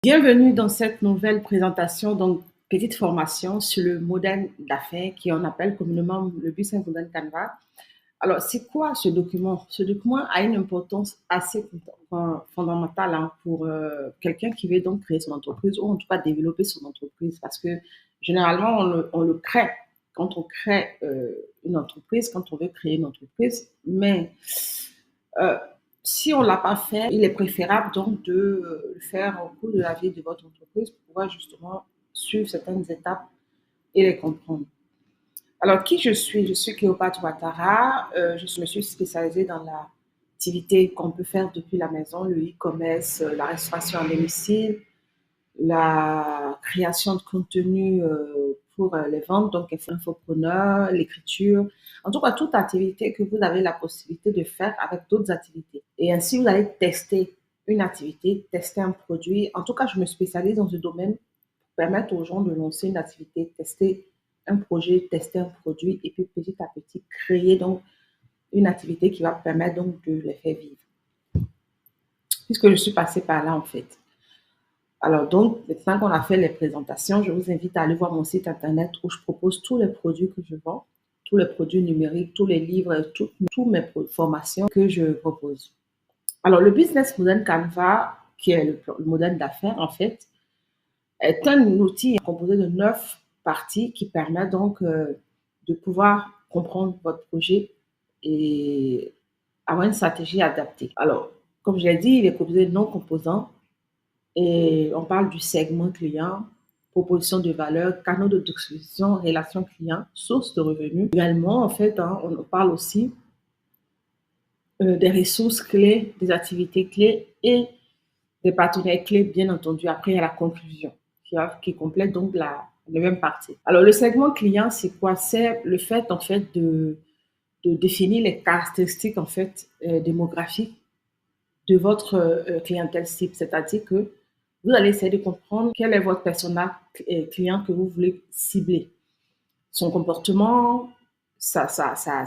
Bienvenue dans cette nouvelle présentation, donc petite formation sur le modèle d'affaires qui on appelle communément le business model Canva. Alors, c'est quoi ce document? Ce document a une importance assez fondamentale pour quelqu'un qui veut donc créer son entreprise ou en tout cas développer son entreprise parce que généralement on le crée quand on crée une entreprise, quand on veut créer une entreprise, mais euh, si on ne l'a pas fait, il est préférable donc de le faire au cours de la vie de votre entreprise pour pouvoir justement suivre certaines étapes et les comprendre. Alors, qui je suis? Je suis Cléopâtre Ouattara. Je me suis spécialisée dans l'activité qu'on peut faire depuis la maison, le e-commerce, la restauration à domicile, la création de contenu pour les ventes, donc infopreneur, l'écriture, en tout cas toute activité que vous avez la possibilité de faire avec d'autres activités. Et ainsi, vous allez tester une activité, tester un produit. En tout cas, je me spécialise dans ce domaine pour permettre aux gens de lancer une activité, tester un projet, tester un produit et puis petit à petit créer donc une activité qui va permettre donc de les faire vivre. Puisque je suis passée par là en fait. Alors donc, maintenant qu'on a fait les présentations, je vous invite à aller voir mon site internet où je propose tous les produits que je vends, tous les produits numériques, tous les livres, toutes mes formations que je propose. Alors, le business model Canva, qui est le modèle d'affaires en fait, est un outil composé de 9 parties qui permet donc de pouvoir comprendre votre projet et avoir une stratégie adaptée. Alors, comme je l'ai dit, il est composé de non-composants et on parle du segment client, proposition de valeur, canaux de distribution, relations clients, sources de revenus. Également, en fait, on parle aussi des ressources clés, des activités clés et des partenaires clés, bien entendu. Après, il y a la conclusion qui complète donc la même partie. Alors, le segment client, c'est quoi? C'est le fait, en fait, de définir les caractéristiques, en fait, démographiques de votre clientèle cible. C'est-à-dire que vous allez essayer de comprendre quel est votre persona client que vous voulez cibler. Son comportement, ses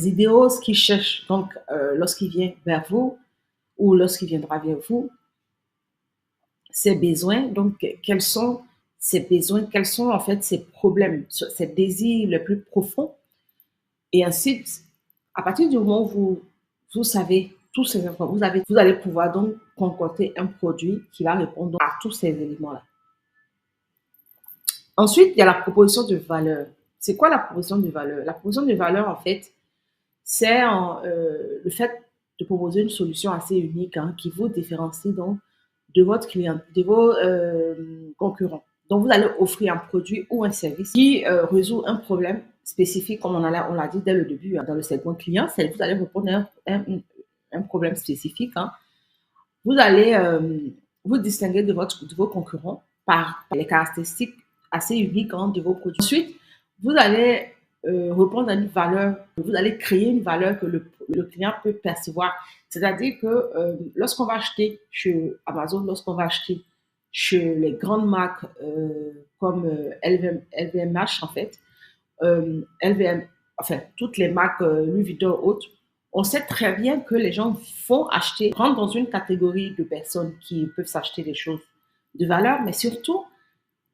idéaux, ce qu'il cherche donc lorsqu'il vient vers vous ou lorsqu'il viendra vers vous, ses besoins, donc quels sont ses besoins, quels sont en fait ses problèmes, ses désirs les plus profonds. Et ensuite, à partir du moment où vous savez tous ces informations, vous allez pouvoir donc concocter un produit qui va répondre à tous ces éléments-là. Ensuite, il y a la proposition de valeur. C'est quoi la proposition de valeur? La proposition de valeur, en fait, c'est le fait de proposer une solution assez unique qui vous différencie donc de votre client, de vos concurrents. Donc, vous allez offrir un produit ou un service qui résout un problème spécifique, comme on l'a dit dès le début dans le segment client. C'est vous allez répondre à un problème spécifique. Vous allez vous distinguer de vos concurrents par les caractéristiques assez uniques de vos produits. Ensuite, vous allez répondre à une valeur, vous allez créer une valeur que le client peut percevoir. C'est-à-dire que lorsqu'on va acheter chez Amazon, lorsqu'on va acheter chez les grandes marques comme LVMH en fait, LVM, enfin toutes les marques Louis Vuitton et autres, on sait très bien que les gens vont acheter, rentrent dans une catégorie de personnes qui peuvent s'acheter des choses de valeur, mais surtout,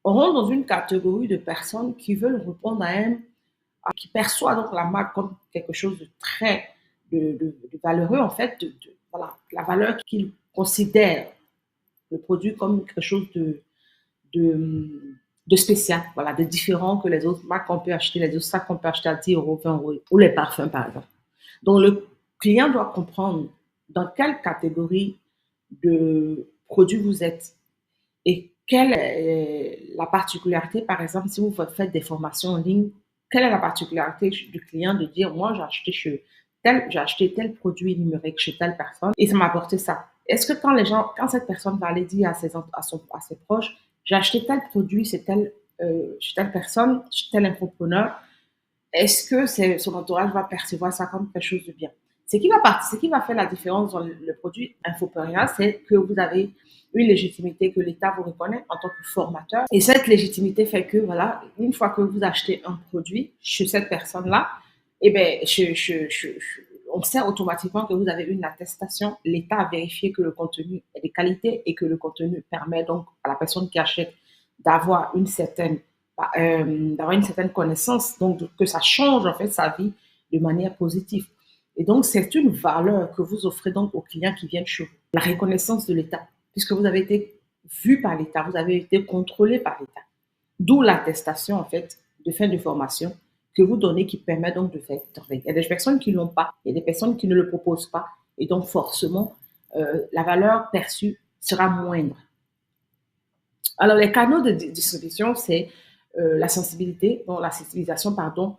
on rentre dans une catégorie de personnes qui veulent répondre qui perçoit donc la marque comme quelque chose de très de valeureux, en fait, voilà, la valeur qu'ils considèrent le produit comme quelque chose de, de spécial, voilà, de différent que les autres marques qu'on peut acheter, les autres sacs qu'on peut acheter à 10 euros, 20 euros, ou les parfums, par exemple. Donc, le client doit comprendre dans quelle catégorie de produits vous êtes et quelle est la particularité, par exemple, si vous faites des formations en ligne, quelle est la particularité du client de dire, moi, j'ai acheté tel produit numérique chez telle personne et ça m'a apporté ça. Est-ce que quand cette personne va aller dire à ses proches, j'ai acheté tel produit chez telle personne, chez tel infopreneur, est-ce que son entourage va percevoir ça comme quelque chose de bien? Ce qui va faire la différence dans le produit infopreneur, c'est que vous avez une légitimité que l'État vous reconnaît en tant que formateur. Et cette légitimité fait que, voilà, une fois que vous achetez un produit chez cette personne-là, eh ben, on sait automatiquement que vous avez une attestation. L'État a vérifié que le contenu est de qualité et que le contenu permet donc à la personne qui achète d'avoir d'avoir une certaine connaissance, donc que ça change en fait sa vie de manière positive. Et donc, c'est une valeur que vous offrez donc aux clients qui viennent chez vous. La reconnaissance de l'État, puisque vous avez été vu par l'État, vous avez été contrôlé par l'État. D'où l'attestation, en fait, de fin de formation que vous donnez qui permet donc de faire travailler. Il y a des personnes qui ne l'ont pas, il y a des personnes qui ne le proposent pas. Et donc, forcément, la valeur perçue sera moindre. Alors, les canaux de distribution, c'est la sensibilité, bon, la sensibilisation, pardon,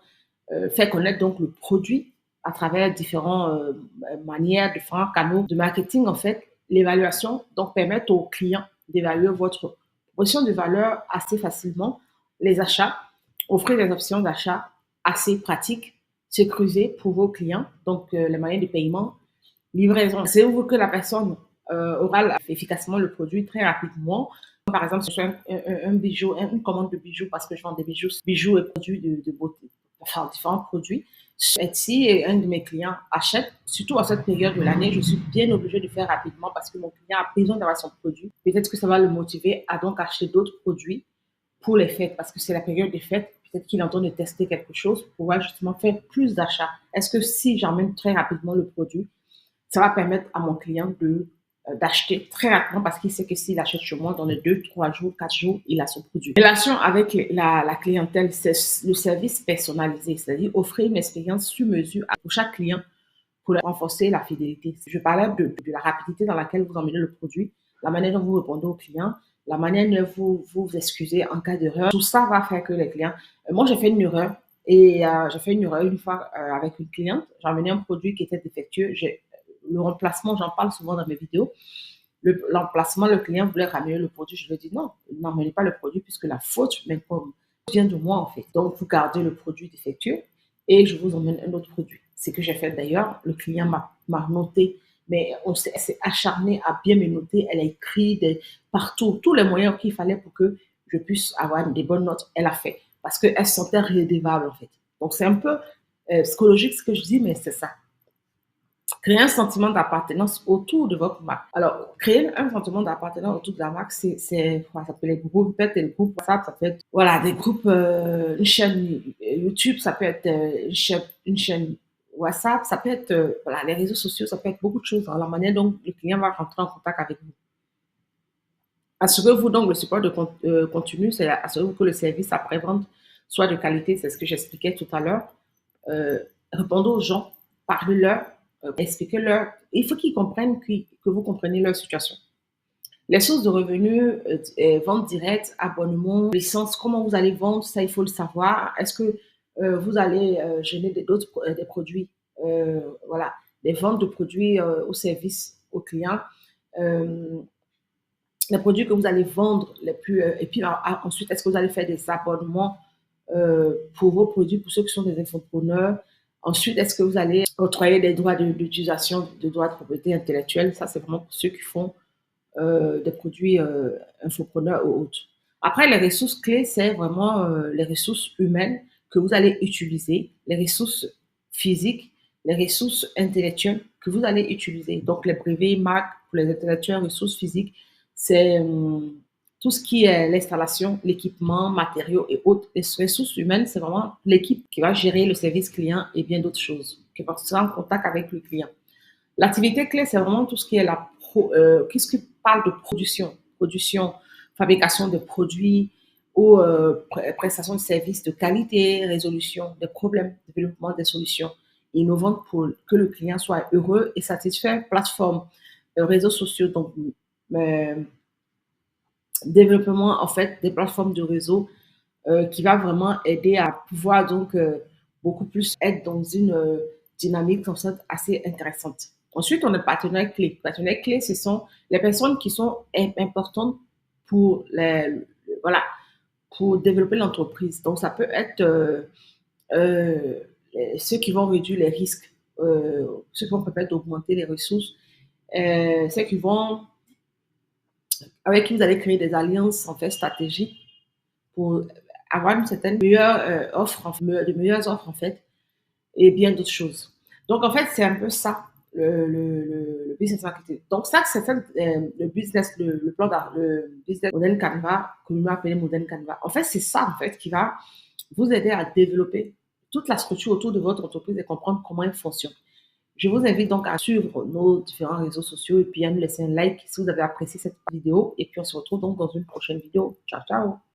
fait connaître donc le produit à travers différentes manières, différents canaux de marketing. En fait, l'évaluation donc permet aux clients d'évaluer votre proposition de valeur assez facilement. Les achats, offrir des options d'achat assez pratiques, sécurisées pour vos clients, donc les moyens de paiement, livraison. C'est où que la personne aura efficacement le produit très rapidement. Par exemple, si je fais un bijou, une commande de bijoux parce que je vends des bijoux et produits de beauté, enfin différents produits. Sur Etsy, un de mes clients achète, surtout à cette période de l'année, je suis bien obligée de faire rapidement parce que mon client a besoin d'avoir son produit. Peut-être que ça va le motiver à donc acheter d'autres produits pour les fêtes parce que c'est la période des fêtes. Peut-être qu'il est en train de tester quelque chose pour pouvoir justement faire plus d'achats. Est-ce que si j'emmène très rapidement le produit, ça va permettre à mon client d'acheter très rapidement parce qu'il sait que s'il achète chez moi dans les 2, 3 jours, 4 jours, il a son produit. Relation avec la clientèle, c'est le service personnalisé, c'est-à-dire offrir une expérience sur mesure pour chaque client pour renforcer la fidélité. Je parlais de la rapidité dans laquelle vous emmenez le produit, la manière dont vous répondez aux clients, la manière dont vous excusez en cas d'erreur. Tout ça va faire que les clients... moi, j'ai fait une erreur et j'ai fait une erreur une fois avec une cliente. J'ai emmené un produit qui était défectueux. Le remplacement, j'en parle souvent dans mes vidéos. L'emplacement, le client voulait ramener le produit. Je lui ai dit non, n'emmenez pas le produit puisque la faute vient de moi en fait. Donc, vous gardez le produit défectueux et je vous emmène un autre produit. C'est ce que j'ai fait d'ailleurs. Le client m'a noté, mais elle s'est acharnée à bien me noter. Elle a écrit partout, tous les moyens qu'il fallait pour que je puisse avoir des bonnes notes. Elle a fait parce qu'elle se sentait redevable en fait. Donc, c'est un peu psychologique ce que je dis, mais c'est ça. Créer un sentiment d'appartenance autour de votre marque. Alors, créer un sentiment d'appartenance autour de la marque, ça peut être des groupes, peut-être des groupes WhatsApp, ça peut être, voilà, des groupes, une chaîne YouTube, ça peut être une chaîne WhatsApp, ça peut être, voilà, les réseaux sociaux, ça peut être beaucoup de choses dans la manière dont le client va rentrer en contact avec vous. Assurez-vous donc le support de contenu, c'est assurez-vous que le service après-vente soit de qualité, c'est ce que j'expliquais tout à l'heure. Répondez aux gens, parlez-leur, expliquez-leur. Il faut qu'ils comprennent que vous comprenez leur situation. Les sources de revenus, vente directe, abonnement, licence, comment vous allez vendre, ça il faut le savoir. Est-ce que vous allez générer des produits, voilà, des ventes de produits au service aux clients, les produits que vous allez vendre, et puis ensuite, est-ce que vous allez faire des abonnements pour vos produits, pour ceux qui sont des infopreneurs. Ensuite, est-ce que vous allez octroyer des droits d'utilisation, de droits de propriété intellectuelle? Ça, c'est vraiment pour ceux qui font des produits infopreneurs ou autres. Après, les ressources clés, c'est vraiment les ressources humaines que vous allez utiliser, les ressources physiques, les ressources intellectuelles que vous allez utiliser. Donc, les brevets, marques pour les intellectuels, ressources physiques, c'est tout ce qui est l'installation, l'équipement, matériaux et autres. Les ressources humaines, c'est vraiment l'équipe qui va gérer le service client et bien d'autres choses, qui va être en contact avec le client. L'activité clé, c'est vraiment tout ce qui est qu'est-ce qui parle de production, fabrication de produits ou prestation de services de qualité, résolution des problèmes, développement des solutions innovantes pour que le client soit heureux et satisfait. Plateforme, réseaux sociaux, donc développement en fait des plateformes de réseau qui va vraiment aider à pouvoir donc beaucoup plus être dans une dynamique comme ça assez intéressante. Ensuite, on a partenaires clés. Les partenaires clés, ce sont les personnes qui sont importantes pour voilà, pour développer l'entreprise. Donc, ça peut être ceux qui vont réduire les risques, ceux qui vont permettre d'augmenter les ressources, ceux qui vont avec qui vous allez créer des alliances en fait stratégiques pour avoir une certaine meilleure offre, de meilleures offres en fait, et bien d'autres choses. Donc, en fait, c'est un peu ça, le business marketing. Donc, ça, c'est ça, le business, le plan, le business modèle Canva, que nous appelons modèle Canva. En fait, c'est ça, en fait, qui va vous aider à développer toute la structure autour de votre entreprise et comprendre comment elle fonctionne. Je vous invite donc à suivre nos différents réseaux sociaux et puis à nous laisser un like si vous avez apprécié cette vidéo. Et puis, on se retrouve donc dans une prochaine vidéo. Ciao, ciao!